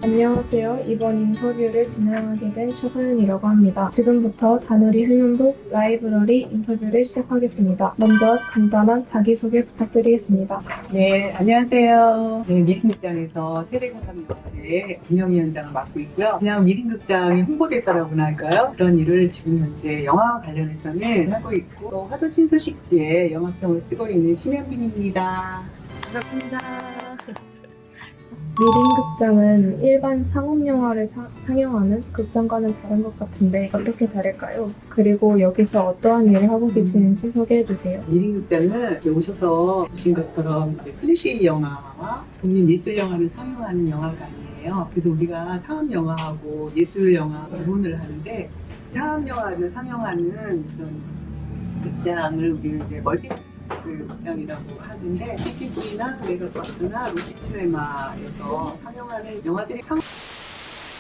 안녕하세요. 이번 인터뷰를 진행하게 된 최서연이라고 합니다. 지금부터 다누리 해면북 라이브러리 인터뷰를 시작하겠습니다. 먼저 간단한 자기소개 부탁드리겠습니다. 네, 안녕하세요. 네, 미림극장에서 세대공감독제 운영위원장을 맡고 있고요. 그냥 미림극장의 홍보대사라고나 할까요? 그런 일을 지금 현재 영화와 관련해서는 하고 있고, 또 화도진 소식지에 영화평을 쓰고 있는 심현빈입니다. 반갑습니다. 미림극장은 일반 상업영화를 상영하는 극장과는 다른 것 같은데 어떻게 다를까요? 그리고 여기서 어떠한 일을 하고 계시는지 소개해주세요. 미림극장은 여기 오셔서 보신 것처럼 클래식 영화와 독립예술 영화를 상영하는 영화관이에요. 그래서 우리가 상업영화하고 예술영화 구분을 하는데, 상업영화를 상영하는 그런 극장을 우리는 이제 멀티플렉스 극장이라고 하는데, CGV나 메가박스나 로키시네마에서 상영하는 영화들이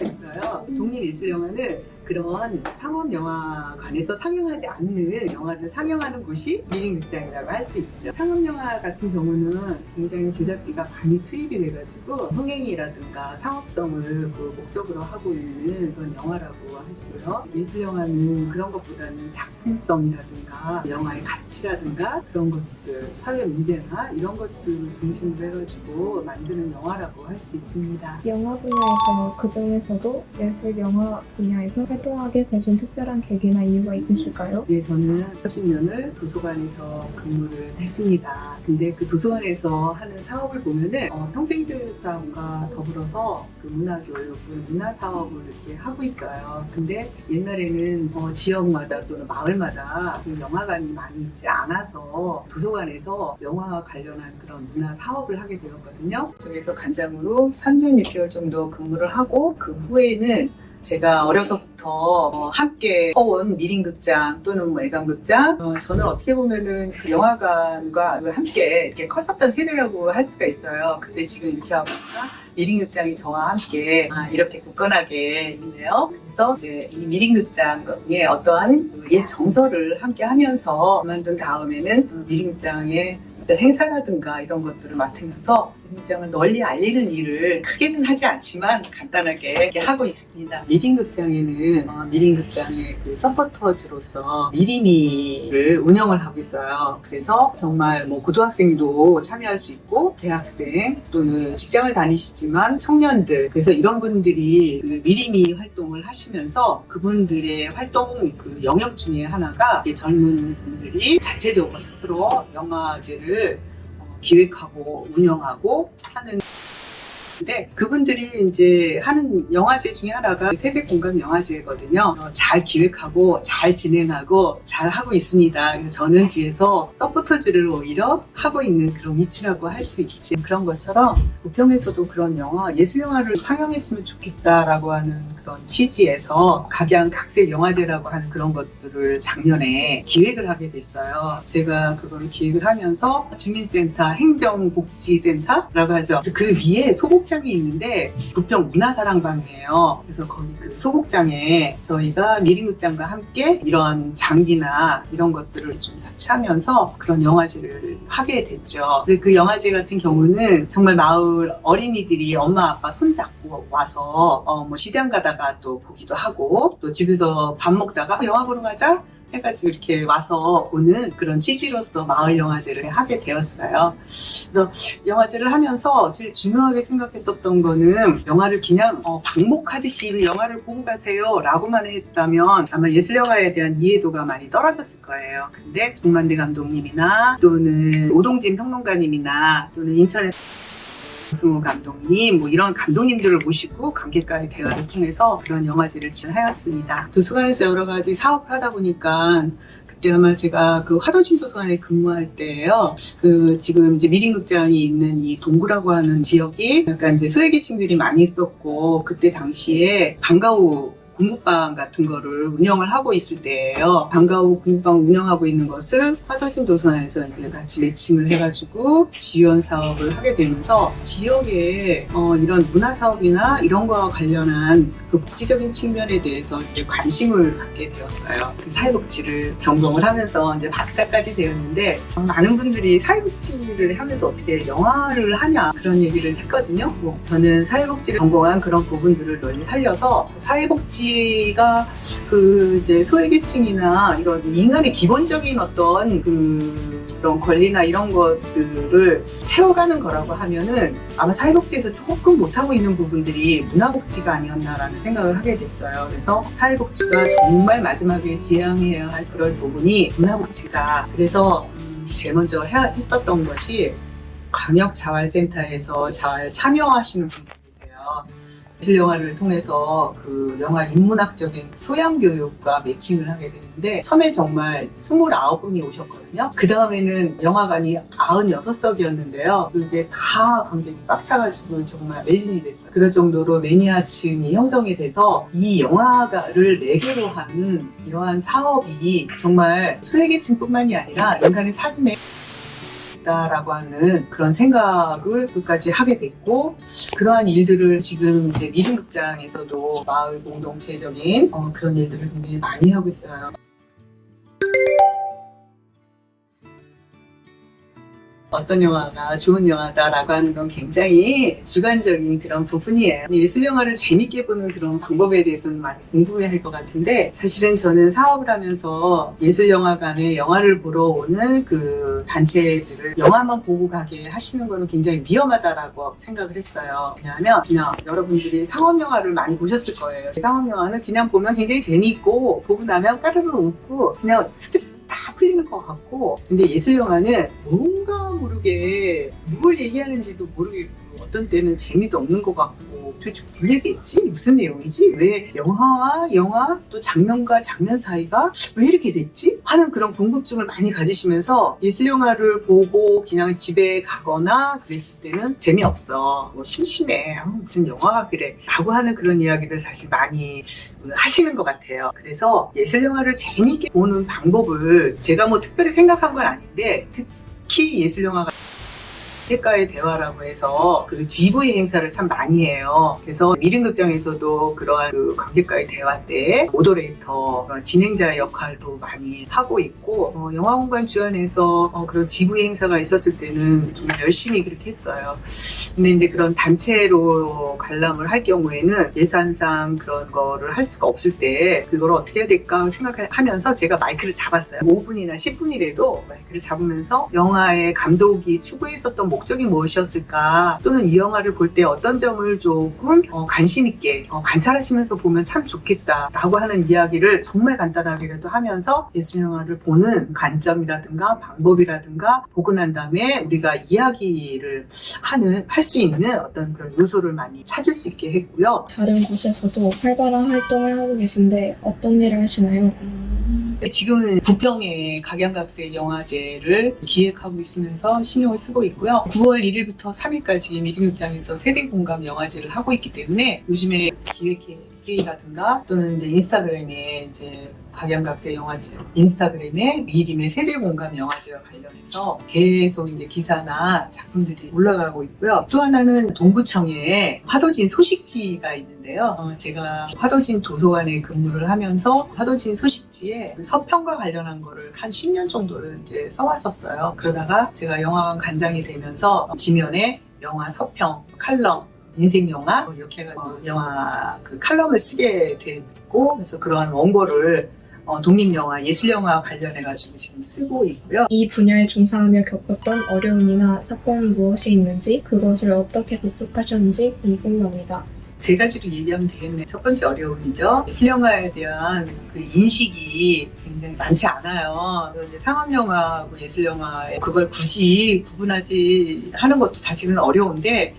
있어요. 독립예술영화는 그런 상업영화관에서 상영하지 않는 영화를 상영하는 곳이 미림극장이라고 할 수 있죠. 상업영화 같은 경우는 굉장히 제작비가 많이 투입이 돼가지고 흥행이라든가 상업성을 그 목적으로 하고 있는 그런 영화라고 했어요. 예술영화는 그런 것보다는 작품성이라든가 영화의 가치라든가 그런 것들, 사회 문제나 이런 것들을 중심으로 해가지고 만드는 영화라고 할 수 있습니다. 영화 분야에서 그중에서도 예술 영화 분야에서 활동하게 되신 특별한 계기나 이유가 있으실까요? 예, 저는 30년을 도서관에서 근무를 했습니다. 근데 그 도서관에서 하는 사업을 보면은 평생교육사업과 더불어서 그 문화교육을, 문화사업을 이렇게 하고 있어요. 근데 옛날에는 지역마다 또는 마을마다 그 영화관이 많이 있지 않아서 도서관에서 영화와 관련한 그런 문화사업을 하게 되었거든요. 그쪽에서 간장으로 3년 6개월 정도 근무를 하고, 그 후에는 제가 어려서부터 함께 커온 미림극장 또는 애감극장, 저는 어떻게 보면은 그 영화관과 함께 이렇게 컸었던 세대라고 할 수가 있어요. 근데 지금 이렇게 하고 보니까 미림극장이 저와 함께 이렇게 굳건하게 있네요. 그래서 이제 이 미림극장의 어떠한 옛 정서를 함께 하면서 그만둔 다음에는 미림극장의 어떤 행사라든가 이런 것들을 맡으면서 미림극장을 널리 알리는 일을 크게는 하지 않지만 간단하게 이렇게 하고 있습니다. 미림극장에는 미림극장의 그 서포터즈로서 미림이를 운영을 하고 있어요. 그래서 정말 뭐 고등학생도 참여할 수 있고, 대학생 또는 직장을 다니시지만 청년들, 그래서 이런 분들이 그 미림이 활동을 하시면서 그분들의 활동 그 영역 중에 하나가 젊은 분들이 자체적으로 스스로 영화제를 기획하고 운영하고 하는. 근데 그분들이 이제 하는 영화제 중에 하나가 세대 공감 영화제거든요. 잘 기획하고 잘 진행하고 잘 하고 있습니다. 그래서 저는 뒤에서 서포터즈를 오히려 하고 있는 그런 위치라고 할 수 있지. 그런 것처럼 부평에서도 그런 영화, 예술 영화를 상영했으면 좋겠다라고 하는 그런 취지에서 각양각색 영화제라고 하는 그런 것들을 작년에 기획을 하게 됐어요. 제가 그거를 기획을 하면서 주민센터, 행정복지센터라고 하죠. 그 위에 소극장이 있는데 부평 문화사랑방이에요. 그래서 거기 그 소극장에 저희가 미림극장과 함께 이런 장비나 이런 것들을 좀 설치하면서 그런 영화제를 하게 됐죠. 그 영화제 같은 경우는 정말 마을 어린이들이 엄마 아빠 손잡고 와서 뭐 시장 가다가 또 보기도 하고, 또 집에서 밥 먹다가 영화 보러 가자 해가지고 이렇게 와서 보는 그런 취지로서 마을 영화제를 하게 되었어요. 그래서 영화제를 하면서 제일 중요하게 생각했었던 거는, 영화를 그냥 방목하듯이 영화를 보고 가세요 라고만 했다면 아마 예술영화에 대한 이해도가 많이 떨어졌을 거예요. 근데 동만대 감독님이나 또는 오동진 평론가님이나 또는 인천의 승우 감독님, 뭐 이런 감독님들을 모시고 관객과의 대화를 통해서 그런 영화제를 진행하였습니다. 도서관에서 여러 가지 사업을 하다 보니까, 그때 아마 제가 그 화도진 도서관에 근무할 때예요. 그 지금 이제 미림극장이 있는 이 동구라고 하는 지역이 약간 이제 소외계층들이 많이 있었고, 그때 당시에 방과후 공부방 같은 거를 운영을 하고 있을 때예요. 방과 후 공부방 운영하고 있는 것을 화도진 도서관에서 이제 같이 매칭을 해가지고 지원 사업을 하게 되면서 지역에 이런 문화 사업이나 이런 거와 관련한 그 복지적인 측면에 대해서 이제 관심을 갖게 되었어요. 그 사회복지를 전공을 하면서 이제 박사까지 되었는데 많은 분들이 사회복지를 하면서 어떻게 영화를 하냐 그런 얘기를 했거든요. 저는 사회복지를 전공한 그런 부분들을 널리 살려서 사회복지가 그 이제 소외계층이나 이런 인간의 기본적인 어떤 그런 권리나 이런 것들을 채워가는 거라고 하면은 아마 사회복지에서 조금 못하고 있는 부분들이 문화복지가 아니었나라는 생각을 하게 됐어요. 그래서 사회복지가 정말 마지막에 지향해야 할 그럴 부분이 문화복지다. 그래서 제일 먼저 했었던 것이 광역자활센터에서 자활 참여하시는 분들 계세요. 예술영화를 통해서 그 영화 인문학적인 소양교육과 매칭을 하게 되는데 처음에 정말 29분이 오셨거든요. 그 다음에는 영화관이 96석이었는데요. 그게 다 관객이 꽉 차가지고 정말 매진이 됐어요. 그럴 정도로 매니아층이 형성이 돼서 이 영화를 4개로 한 이러한 사업이 정말 소외계층뿐만이 아니라 인간의 삶에 라고 하는 그런 생각을 끝까지 하게 됐고 그러한 일들을 지금 이제 미림극장에서도 마을 공동체적인 그런 일들을 굉장히 많이 하고 있어요. 어떤 영화가 좋은 영화다라고 하는 건 굉장히 주관적인 그런 부분이에요. 예술 영화를 재밌게 보는 그런 방법에 대해서는 많이 궁금해할 것 같은데 사실은 저는 사업을 하면서 예술 영화관에 영화를 보러 오는 그 단체들을 영화만 보고 가게 하시는 거는 굉장히 위험하다라고 생각을 했어요. 왜냐하면 그냥 여러분들이 상업 영화를 많이 보셨을 거예요. 상업 영화는 그냥 보면 굉장히 재미있고 보고 나면 까르르 웃고 그냥 스트레스 다 풀리는 것 같고 근데 예술 영화는 뭔가 모르게 뭘 얘기하는지도 모르겠고 어떤 때는 재미도 없는 것 같고 도대체 뭘 얘기했지? 무슨 내용이지? 왜 영화와 영화 또 장면과 장면 사이가 왜 이렇게 됐지? 하는 그런 궁금증을 많이 가지시면서 예술 영화를 보고 그냥 집에 가거나 그랬을 때는 재미없어. 뭐 심심해. 무슨 영화가 그래. 라고 하는 그런 이야기들 사실 많이 하시는 것 같아요. 그래서 예술 영화를 재미있게 보는 방법을 제가 뭐 특별히 생각한 건 아닌데 특히 예술 영화가 관객과의 대화라고 해서 그 GV 행사를 참 많이 해요. 그래서 미림극장에서도 그러한 그 관객과의 대화 때 모더레이터, 진행자 역할도 많이 하고 있고 영화공간 주연에서 그런 GV 행사가 있었을 때는 정말 열심히 그렇게 했어요. 근데 이제 그런 단체로 관람을 할 경우에는 예산상 그런 거를 할 수가 없을 때 그걸 어떻게 해야 될까 생각하면서 제가 마이크를 잡았어요. 5분이나 10분이라도 마이크를 잡으면서 영화의 감독이 추구했었던 목적이 무엇이었을까 또는 이 영화를 볼 때 어떤 점을 조금 관심 있게 관찰하시면서 보면 참 좋겠다라고 하는 이야기를 정말 간단하게라도 하면서 예술 영화를 보는 관점이라든가 방법이라든가 보고 난 다음에 우리가 이야기를 할 수 있는 어떤 그런 요소를 많이 찾을 수 있게 했고요. 다른 곳에서도 활발한 활동을 하고 계신데 어떤 일을 하시나요? 지금은 부평에 각양각색 영화제를 기획하고 있으면서 신경을 쓰고 있고요. 9월 1일부터 3일까지 미림극장에서 세대공감 영화제를 하고 있기 때문에 요즘에 기획회의라든가 또는 이제 인스타그램에 이제 각양각색 영화제, 인스타그램에 미림의 세대공감 영화제와 관련해서 계속 이제 기사나 작품들이 올라가고 있고요. 또 하나는 동구청에 화도진 소식지가 있는데요. 제가 화도진 도서관에 근무를 하면서 화도진 소식지에 서평과 관련한 거를 한 10년 정도를 이제 써왔었어요. 그러다가 제가 영화관 관장이 되면서 지면에 영화 서평, 칼럼, 인생 영화 이렇게 해가지고 영화 그 칼럼을 쓰게 됐고 그래서 그러한 원고를 독립영화, 예술영화 관련해가지고 지금 쓰고 있고요. 이 분야에 종사하며 겪었던 어려움이나 사건이 무엇이 있는지 그것을 어떻게克服하셨는지 궁금합니다. 세 가지로 얘기하면 되겠네요. 첫 번째 어려움이죠. 예술영화에 대한 그 인식이 굉장히 많지 않아요. 이제 상업영화하고 예술영화 그걸 굳이 구분하지 하는 것도 사실은 어려운데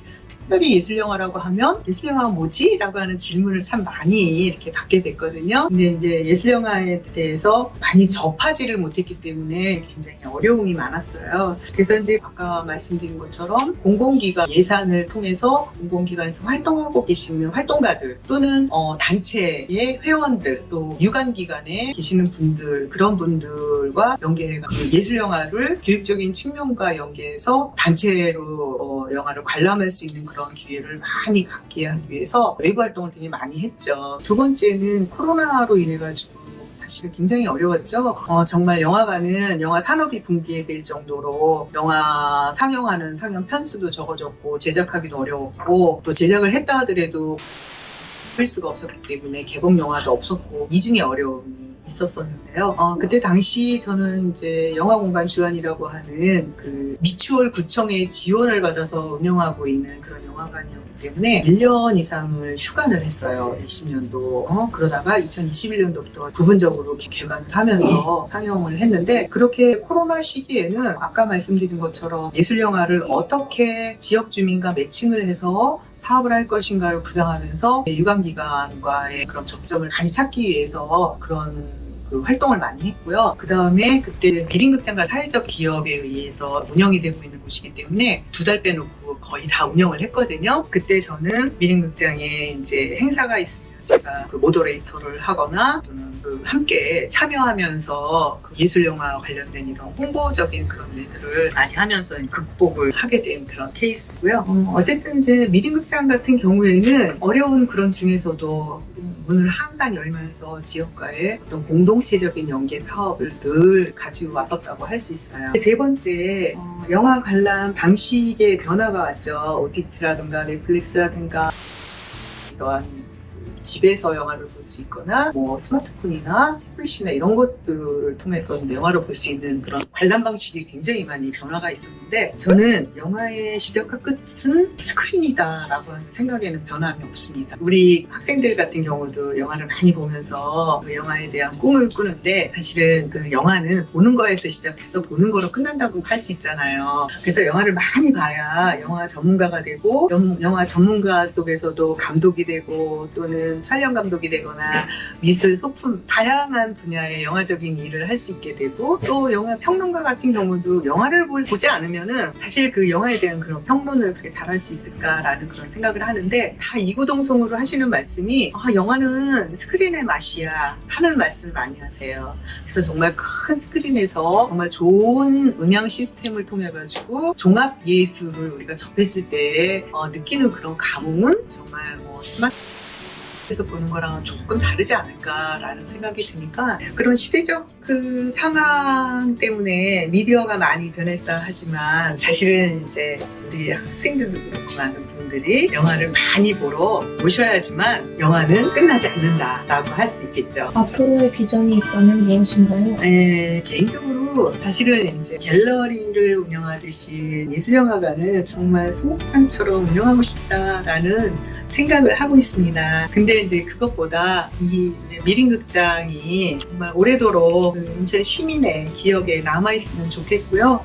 특별히 예술영화라고 하면 예술영화가 뭐지? 라고 하는 질문을 참 많이 이렇게 받게 됐거든요. 근데 이제 예술영화에 대해서 많이 접하지를 못했기 때문에 굉장히 어려움이 많았어요. 그래서 이제 아까 말씀드린 것처럼 공공기관 예산을 통해서 공공기관에서 활동하고 계시는 활동가들 또는 단체의 회원들 또 유관기관에 계시는 분들 그런 분들과 연계해서 예술영화를 교육적인 측면과 연계해서 단체로 영화를 관람할 수 있는 그런 기회를 많이 갖게 하기 위해서 외부 활동을 되게 많이 했죠. 두 번째는 코로나로 인해가지고 사실 굉장히 어려웠죠. 정말 영화관은 영화 산업이 붕괴될 정도로 영화 상영하는 상영 편수도 적어졌고 제작하기도 어려웠고 또 제작을 했다 하더라도 볼 수가 없었기 때문에 개봉 영화도 없었고 이중의 어려움이 있었었는데요. 그때 당시 저는 이제 영화공간 주안이라고 하는 그 미추홀 구청의 지원을 받아서 운영하고 있는 그런 영화관이었기 때문에 1년 이상을 휴관을 했어요. 20년도. 그러다가 2021년도부터 부분적으로 개관을 하면서 상영을 했는데 그렇게 코로나 시기에는 아까 말씀드린 것처럼 예술영화를 어떻게 지역 주민과 매칭을 해서 사업을 할 것인가를 구상하면서 유관기관과의 그런 접점을 많이 찾기 위해서 그런 그 활동을 많이 했고요. 그 다음에 그때 미림극장과 사회적 기업에 의해서 운영이 되고 있는 곳이기 때문에 2달 빼놓고 거의 다 운영을 했거든요. 그때 저는 미림극장에 이제 행사가 있으면 제가 그 모더레이터를 하거나 또는 그 함께 참여하면서 그 예술영화 관련된 이런 홍보적인 그런 일들을 많이 하면서 극복을 하게 된 그런 케이스고요. 어쨌든 이제 미림극장 같은 경우에는 어려운 그런 중에서도 문을 항상 열면서 지역과의 어떤 공동체적인 연계 사업을 늘 가지고 왔었다고 할 수 있어요. 세 번째, 영화 관람 방식의 변화가 왔죠. OTT라든가 넷플릭스라든가 이러한 집에서 영화를 볼 수 있거나 뭐 스마트폰이나 태블릿이나 이런 것들을 통해서 영화를 볼 수 있는 그런 관람 방식이 굉장히 많이 변화가 있었는데 저는 영화의 시작과 끝은 스크린이다라고 하는 생각에는 변함이 없습니다. 우리 학생들 같은 경우도 영화를 많이 보면서 그 영화에 대한 꿈을 꾸는데 사실은 그 영화는 보는 거에서 시작해서 보는 거로 끝난다고 할 수 있잖아요. 그래서 영화를 많이 봐야 영화 전문가가 되고 영화 전문가 속에서도 감독이 되고 또는 촬영 감독이 되거나 미술, 소품 다양한 분야의 영화적인 일을 할 수 있게 되고 또 영화 평론가 같은 경우도 영화를 보지 않으면은 사실 그 영화에 대한 그런 평론을 그렇게 잘할 수 있을까라는 그런 생각을 하는데 다 이구동성으로 하시는 말씀이 영화는 스크린의 맛이야 하는 말씀을 많이 하세요. 그래서 정말 큰 스크린에서 정말 좋은 음향 시스템을 통해 가지고 종합 예술을 우리가 접했을 때 느끼는 그런 감흥은 정말 뭐 스마트에서 보는 거랑은 조금 다르지 않을까라는 생각이 드니까 그런 시대적 그 상황 때문에 미디어가 많이 변했다 하지만 사실은 이제 우리 학생들도 그렇고 많은 분들이 영화를 많이 보러 오셔야지만 영화는 끝나지 않는다라고 할 수 있겠죠. 앞으로의 비전이 있다면 무엇인가요? 네, 개인적으로 사실은 이제 갤러리를 운영하듯이 예술영화관을 정말 소목장처럼 운영하고 싶다라는 생각을 하고 있습니다. 근데 이제 그것보다 이 미림극장이 정말 오래도록 그 인천 시민의 기억에 남아있으면 좋겠고요.